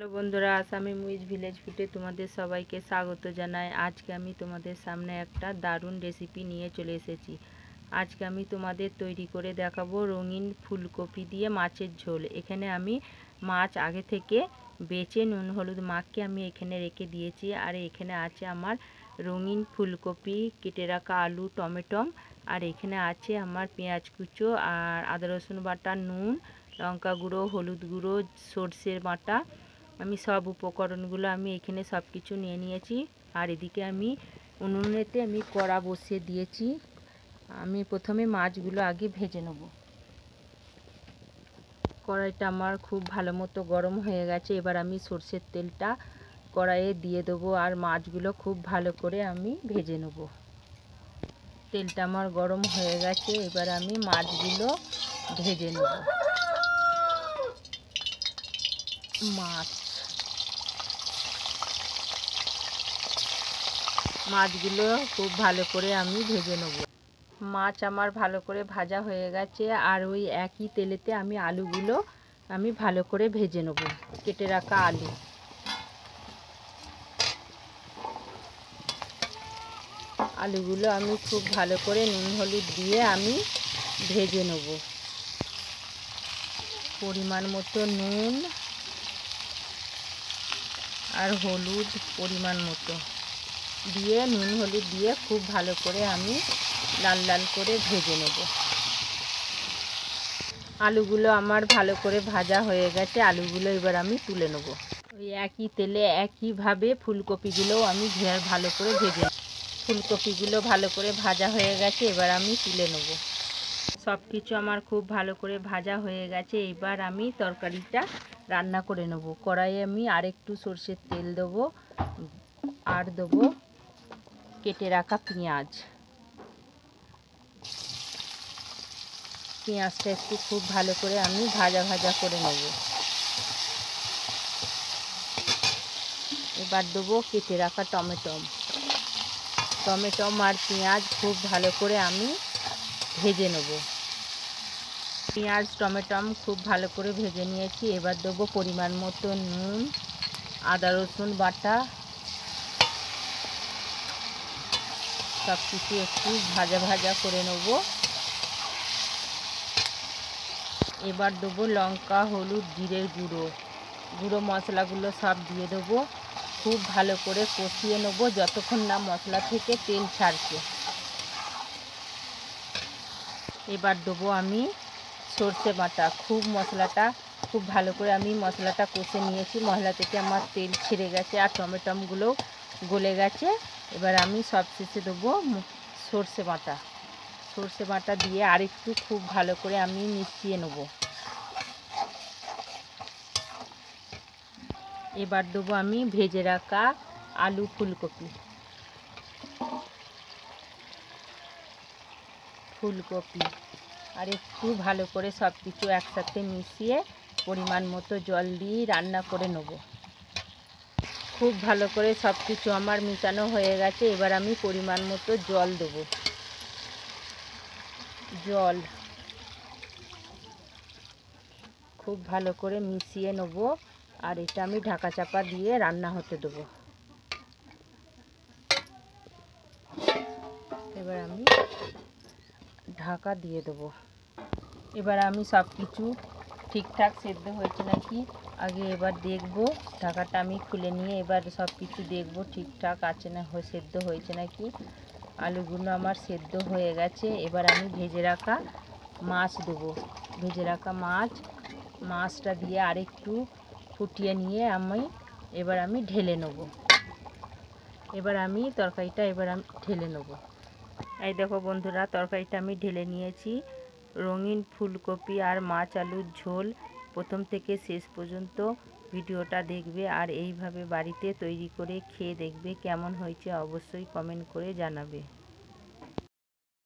Hello বন্ধুরা, আসামি Muiz village ফুডে তোমাদের সবাইকে স্বাগত জানাই। আজকে আমি তোমাদের সামনে একটা দারুণ রেসিপি নিয়ে চলে এসেছি। আজকে আমি তোমাদের তৈরি করে দেখাবো রঙিন ফুলকপি দিয়ে মাছের ঝোল। এখানে আমি মাছ আগে থেকে বেছে নুন হলুদ মাখিয়ে আমি এখানে রেখে দিয়েছি। আর এখানে আছে আমার রঙিন ফুলকপি, কেটে রাখা আলু, টমেটো, আর এখানে আছে আমার পেঁয়াজ কুচো আর আদা রসুন বাটা, নুন, লঙ্কা গুঁড়ো, হলুদ গুঁড়ো, সর্ষের বাটা। আমি সব উপকরণগুলো আমি এখানে সব কিছু নিয়ে নিয়েছি। আর এদিকে আমি উনুনেতে আমি কড়া বসিয়ে দিয়েছি। আমি প্রথমে মাছগুলো আগে ভেজে নেব। কড়াইটা আমার খুব ভালো মতো গরম হয়ে গেছে। এবার আমি সর্ষের তেলটা কড়াইয়ে দিয়ে দেবো আর মাছগুলো খুব ভালো করে আমি ভেজে নেব। তেলটা আমার গরম হয়ে গেছে, এবার আমি মাছগুলো ভেজে নেব। মাছগুলো খুব ভালো করে আমি ভেজে নেব। মাছ আমার ভালো করে ভাজা হয়ে গেছে। আর ওই একই তেলেতে আমি আলুগুলো আমি ভালো করে ভেজে নেব। কেটে রাখা আলুগুলো আমি খুব ভালো করে নুন হলুদ দিয়ে আমি ভেজে নেব। পরিমাণ মতো নুন আর হলুদ পরিমাণ মতো দিয়ে নুন হলুদ দিয়ে খুব ভালো করে আমি লাল লাল করে ভেজে নেব। আলুগুলো আমার ভালো করে ভাজা হয়ে গেছে। আলুগুলো এবার আমি তুলে নেব। ওই একই তেলে একইভাবে ফুলকপিগুলোও আমি ভালো করে ভেজে নেব। ফুলকপিগুলো ভালো করে ভাজা হয়ে গেছে, এবার আমি তুলে নেব। সব কিছু আমার খুব ভালো করে ভাজা হয়ে গেছে। এবার আমি তরকারিটা রান্না করে নেব। কড়াইয়ে আমি আরেকটু সর্ষের তেল দেবো আর দেবো কেটে রাখা পেঁয়াজটা একটু খুব ভালো করে আমি ভাজা ভাজা করে নেব। এবার দেবো কেটে রাখা টমেটো আর পেঁয়াজ খুব ভালো করে আমি ভেজে নেব। পেঁয়াজ টমেটো খুব ভালো করে ভেজে নিয়েছি। এবার দেবো পরিমাণ মতো নুন, আদা রসুন বাটা, সব কিছু একটু ভাজা ভাজা করে নেব। এবার দেবো লঙ্কা, হলুদ, জিরের গুঁড়ো মশলাগুলো সব দিয়ে দেবো। খুব ভালো করে কষিয়ে নেব যতক্ষণ না মশলা থেকে তেল ছাড়ছে। এবার দেবো আমি সর্ষে বাটা। মশলাটা খুব ভালো করে আমি মশলাটা কষে নিয়েছি। মশলা থেকে আমার তেল ছেড়ে গেছে আর টমেটোগুলো গলে গেছে। এবার আমি সব শেষে দেবো সর্ষে বাটা দিয়ে আরেকটু খুব ভালো করে আমি মিশিয়ে নেব। এবার দেবো আমি ভেজে রাখা আলু ফুলকপি আর একটু ভালো করে সব কিছু একসাথে মিশিয়ে পরিমাণ মতো জল দিয়ে রান্না করে নেব। খুব ভালো করে সব কিছু আমার মিশানো হয়ে গেছে। এবার আমি পরিমাণ মতো জল দেবো। খুব ভালো করে মিশিয়ে নেব আর এটা আমি ঢাকা চাপা দিয়ে রান্না হতে দেবো। এবার আমি ঢাকা দিয়ে দেবো। এবার আমি সব কিছু ঠিকঠাক সেদ্ধ হয়েছে নাকি আগে এবার দেখব। ঢাকাটা আমি খুলে নিয়ে এবার সব কিছু দেখব ঠিকঠাক আছে না, সেদ্ধ হয়েছে নাকি। আলুগুলো আমার সেদ্ধ হয়ে গেছে। এবার আমি ভেজে রাখা মাছ দেবো। মাছটা দিয়ে আরেকটু ফুটিয়ে নিয়ে এবার আমি ঢেলে নেব। তরকারিটা ঢেলে নেব। এই দেখো বন্ধুরা, তরকারিটা আমি ঢেলে নিয়েছি। রঙিন ফুলকপি আর মাছ আলুর ঝোল। প্রথম থেকে শেষ পর্যন্ত ভিডিওটা দেখবে আর এইভাবে বাড়িতে তৈরি করে খেয়ে দেখবে কেমন হয়েছে, অবশ্যই কমেন্ট করে জানাবে।